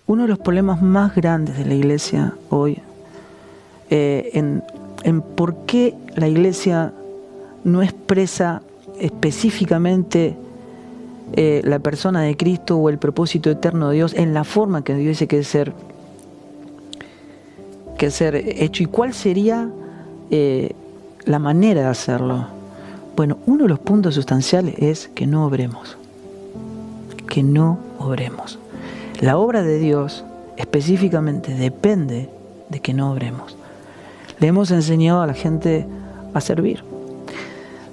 Uno de los problemas más grandes de la iglesia hoy, en por qué la iglesia no expresa específicamente la persona de Cristo o el propósito eterno de Dios en la forma que Dios dice que ser hecho, y cuál sería la manera de hacerlo. Bueno, uno de los puntos sustanciales es que no obremos. Que no obremos. La obra de Dios específicamente depende de que no obremos. Le hemos enseñado a la gente a servir.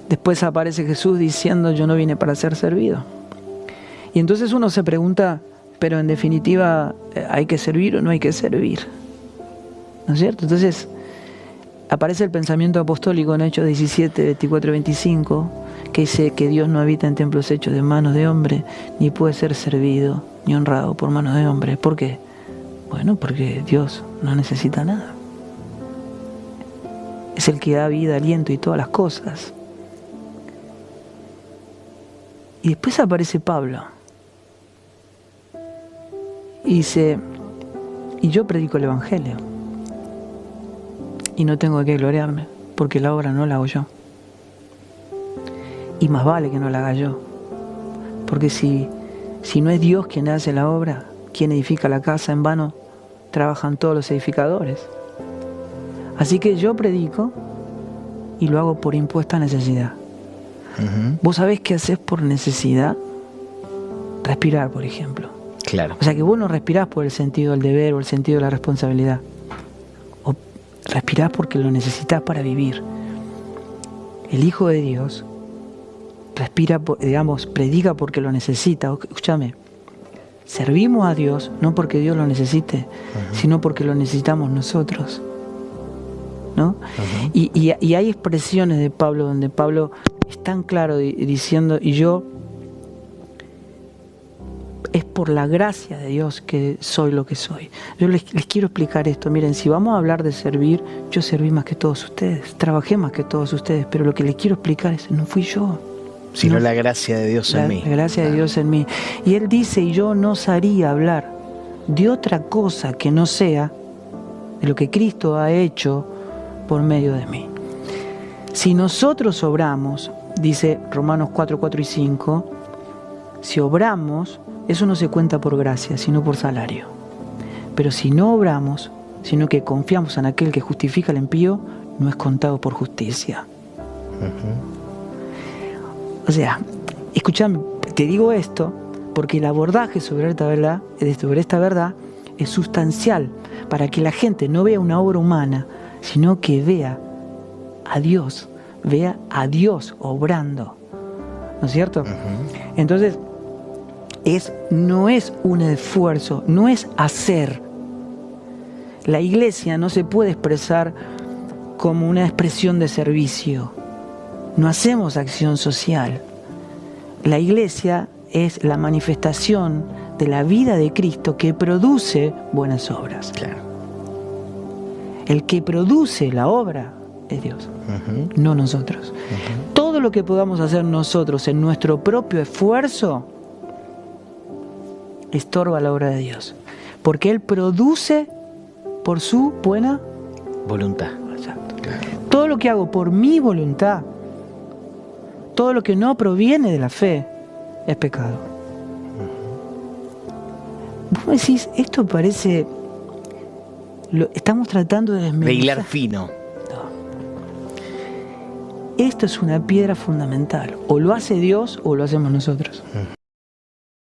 Después aparece Jesús diciendo: yo no vine para ser servido. Y entonces uno se pregunta, pero en definitiva, ¿hay que servir o no hay que servir? ¿No es cierto? Entonces aparece el pensamiento apostólico en Hechos 17, 24 y 25, que dice que Dios no habita en templos hechos de manos de hombre, ni puede ser servido ni honrado por manos de hombre. ¿Por qué? Bueno, porque Dios no necesita nada. Es el que da vida, aliento y todas las cosas. Y después aparece Pablo y dice: y yo predico el Evangelio y no tengo de qué gloriarme, porque la obra no la hago yo, y más vale que no la haga yo, porque si no es Dios quien hace la obra, quien edifica la casa, en vano trabajan todos los edificadores. Así que yo predico y lo hago por impuesta necesidad. ¿Vos sabés qué haces por necesidad? Respirar, por ejemplo. Claro. O sea que vos no respirás por el sentido del deber o el sentido de la responsabilidad. O respirás porque lo necesitas para vivir. El Hijo de Dios respira, predica porque lo necesita. Escúchame, servimos a Dios no porque Dios lo necesite, sino porque lo necesitamos nosotros, ¿no? Y hay expresiones de Pablo donde Pablo es tan claro diciendo: y yo, es por la gracia de Dios que soy lo que soy. Yo les quiero explicar esto. Miren, si vamos a hablar de servir, yo serví más que todos ustedes, trabajé más que todos ustedes, pero lo que les quiero explicar es: no fui yo, sino la gracia de Dios en mí. La gracia de Dios en mí. Y él dice: y yo no osaría hablar de otra cosa que no sea de lo que Cristo ha hecho por medio de mí. Si nosotros obramos, dice Romanos 4, 4 y 5, si obramos, eso no se cuenta por gracia, sino por salario. Pero si no obramos, sino que confiamos en aquel que justifica al impío, no es contado por justicia. O sea, escúchame, te digo esto porque el abordaje sobre esta verdad es sustancial para que la gente no vea una obra humana, sino que vea a Dios obrando. ¿No es cierto? Entonces, no es un esfuerzo, no es hacer. La iglesia no se puede expresar como una expresión de servicio. No hacemos acción social. La iglesia es la manifestación de la vida de Cristo que produce buenas obras. Claro. El que produce la obra es Dios, no nosotros. Todo lo que podamos hacer nosotros en nuestro propio esfuerzo estorba la obra de Dios, porque Él produce por su buena voluntad. Exacto. Claro. Todo lo que hago por mi voluntad, todo lo que no proviene de la fe, es pecado. Vos me decís, esto parece... estamos tratando de desmenuzar. De hilar fino. No. Esto es una piedra fundamental. O lo hace Dios o lo hacemos nosotros.